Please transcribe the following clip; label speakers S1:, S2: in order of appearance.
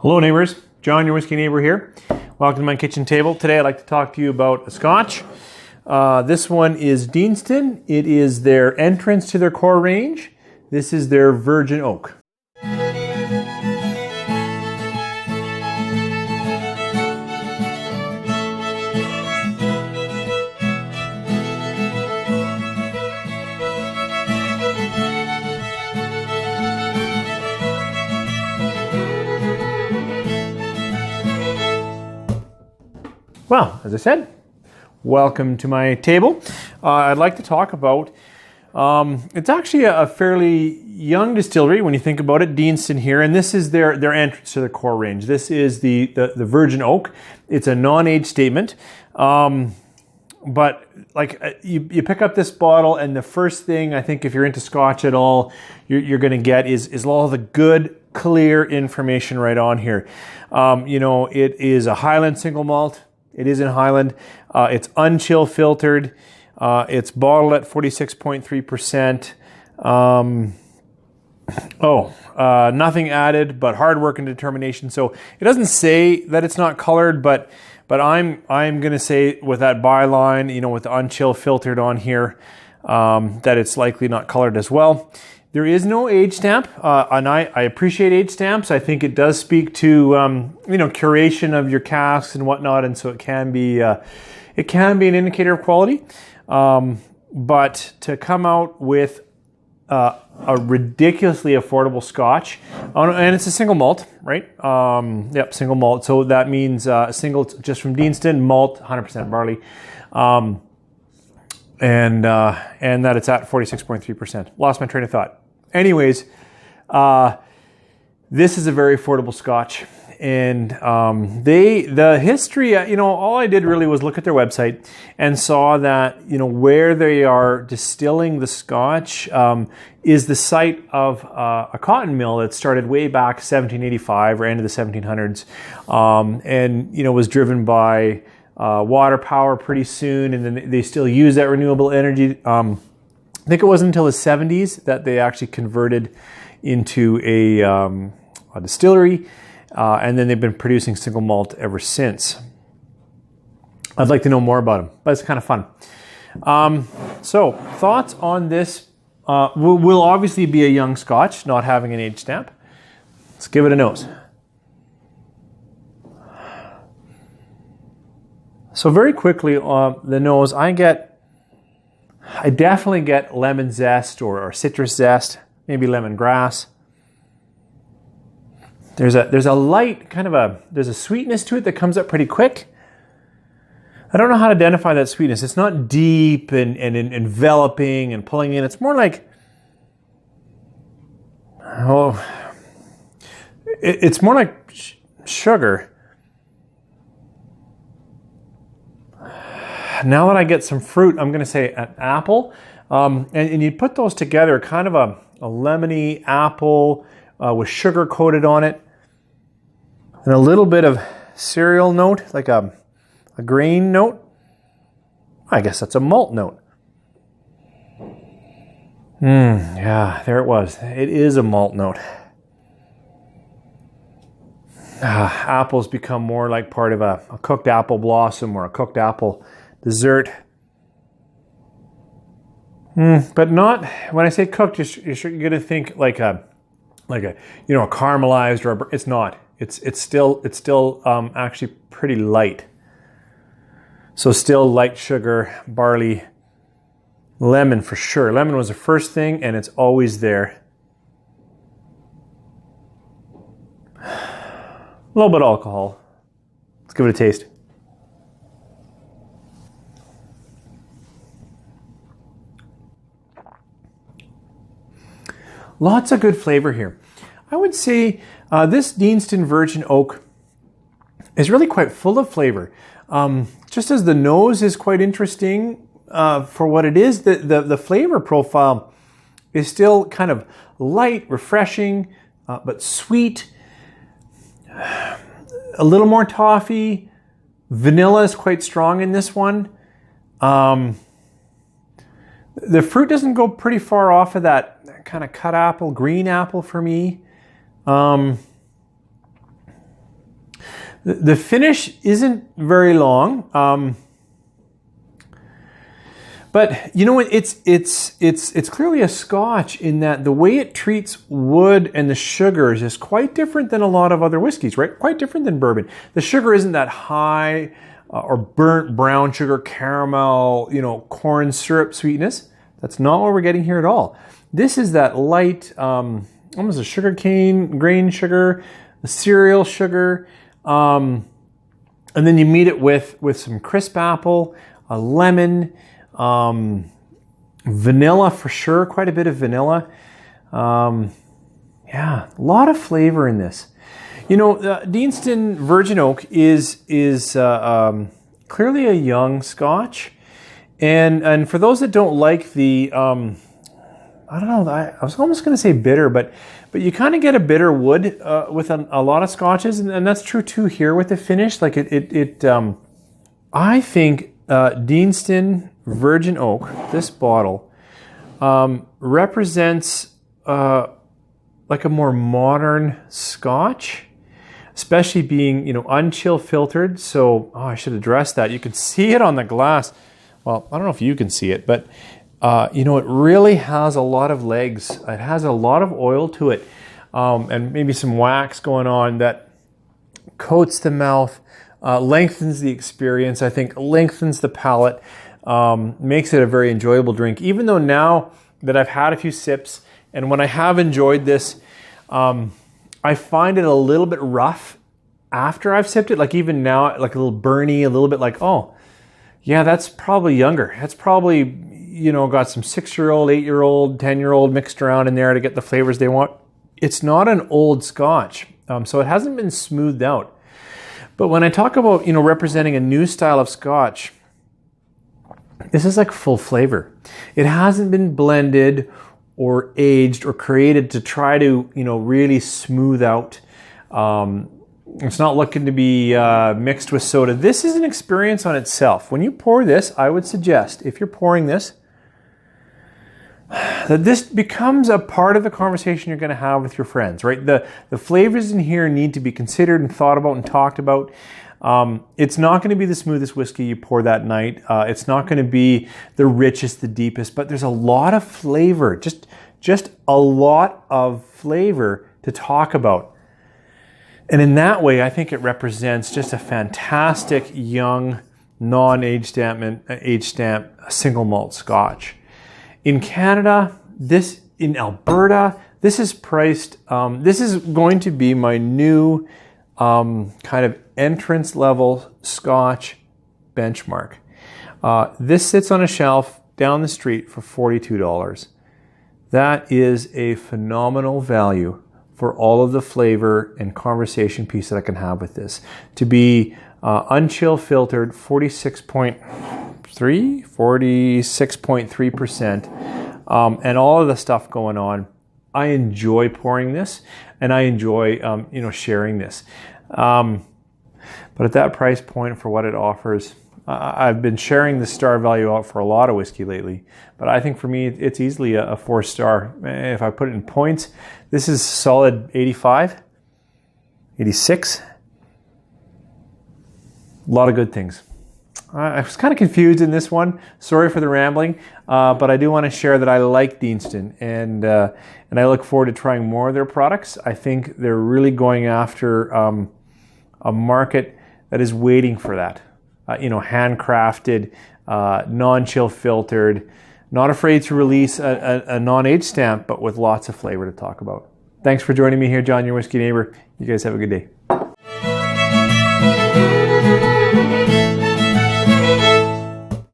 S1: Hello neighbors, John, your whiskey neighbor here. Welcome to my kitchen table. Today I'd like to talk to you about a Scotch. This one is Deanston. It is their entrance to their core range. This is their Virgin Oak. Well, as I said, welcome to my table. I'd like to talk about, it's actually a fairly young distillery when you think about it, Deanston here, and this is their entrance to the core range. This is the Virgin Oak. It's a non-age statement, but like you pick up this bottle and the first thing I think if you're into Scotch at all, you're going to get is all the good, clear information right on here. It is a Highland single malt. It is in Highland. It's unchill filtered. It's bottled at 46.3%. Nothing added but hard work and determination. So it doesn't say that it's not colored, but I'm going to say with that byline, with the unchill filtered on here, that it's likely not colored as well. There is no age stamp, and I appreciate age stamps. I think it does speak to curation of your casks and whatnot, and so it can be an indicator of quality. But to come out with a ridiculously affordable Scotch, and it's a single malt, right? Yep, single malt. So that means single just from Deanston, malt, 100% barley. And that it's at 46.3%. Lost my train of thought. Anyways, this is a very affordable Scotch, and the history. All I did really was look at their website and saw that where they are distilling the Scotch is the site of a cotton mill that started way back 1785 or end of the 1700s, and was driven by water power pretty soon, and then they still use that renewable energy. I think it wasn't until the 70s that they actually converted into a distillery, and then they've been producing single malt ever since. I'd like to know more about them, but it's kind of fun. So thoughts on this? Will obviously be a young Scotch, not having an age stamp. Let's give it a nose. So very quickly on the nose, I definitely get lemon zest or citrus zest, maybe lemongrass. There's a light there's a sweetness to it that comes up pretty quick. I don't know how to identify that sweetness. It's not deep and enveloping and pulling in. It's more like, it's more like sugar. Now that I get some fruit, I'm going to say an apple. And you put those together, kind of a lemony apple with sugar coated on it. And a little bit of cereal note, like a grain note. I guess that's a malt note. Yeah, there it was. It is a malt note. Apples become more like part of a cooked apple blossom or a cooked apple dessert, but not when I say cooked. You're going to think like a caramelized or it's not. It's still actually pretty light. So still light sugar, barley, lemon for sure. Lemon was the first thing, and it's always there. A little bit of alcohol. Let's give it a taste. Lots of good flavor here. I would say this Deanston Virgin Oak is really quite full of flavor. Just as the nose is quite interesting for what it is, the flavor profile is still kind of light, refreshing, but sweet. A little more toffee. Vanilla is quite strong in this one. The fruit doesn't go pretty far off of that kind of cut apple, green apple for me. The finish isn't very long, but you know what? It's clearly a Scotch in that the way it treats wood and the sugars is quite different than a lot of other whiskeys, right? Quite different than bourbon. The sugar isn't that high or burnt brown sugar, caramel, corn syrup sweetness. That's not what we're getting here at all. This is that light, almost a sugar cane, grain sugar, a cereal sugar, and then you meet it with some crisp apple, a lemon, vanilla for sure, quite a bit of vanilla. Yeah, a lot of flavor in this. Deanston Virgin Oak is clearly a young Scotch, and for those that don't like the I don't know. I was almost going to say bitter, but you kind of get a bitter wood with a lot of Scotches, and that's true too here with the finish. Like I think Deanston Virgin Oak, this bottle, represents like a more modern Scotch, especially being unchill filtered. So I should address that. You can see it on the glass. Well, I don't know if you can see it, but it really has a lot of legs. It has a lot of oil to it, and maybe some wax going on that coats the mouth, lengthens the experience, I think lengthens the palate, makes it a very enjoyable drink. Even though now that I've had a few sips, and when I have enjoyed this, I find it a little bit rough after I've sipped it. Like even now, like a little burny, a little bit like, oh, yeah, that's probably younger. That's probably got some 6-year-old, 8-year-old, 10-year-old mixed around in there to get the flavors they want. It's not an old Scotch, so it hasn't been smoothed out. But when I talk about, representing a new style of Scotch, this is like full flavor. It hasn't been blended or aged or created to try to, really smooth out. It's not looking to be mixed with soda. This is an experience on itself. When you pour this, I would suggest, if you're pouring this, that this becomes a part of the conversation you're going to have with your friends, right? The flavors in here need to be considered and thought about and talked about. It's not going to be the smoothest whiskey you pour that night. It's not going to be the richest, the deepest, but there's a lot of flavor, just a lot of flavor to talk about. And in that way, I think it represents just a fantastic young, non-age stamp single malt Scotch. In Canada, in Alberta, this is priced, this is going to be my new kind of entrance level Scotch benchmark. This sits on a shelf down the street for $42. That is a phenomenal value for all of the flavor and conversation piece that I can have with this. To be unchill filtered, 46.3%, and all of the stuff going on. I enjoy pouring this, and I enjoy sharing this. But at that price point, for what it offers, I've been sharing the star value out for a lot of whiskey lately, but I think for me it's easily a 4-star. If I put it in points, this is solid 85, 86. A lot of good things. I was kind of confused in this one. Sorry for the rambling, but I do want to share that I like Deanston, and I look forward to trying more of their products. I think they're really going after a market that is waiting for that. Handcrafted, non-chill filtered, not afraid to release a non-age stamp, but with lots of flavor to talk about. Thanks for joining me here, John, your whiskey neighbor. You guys have a good day.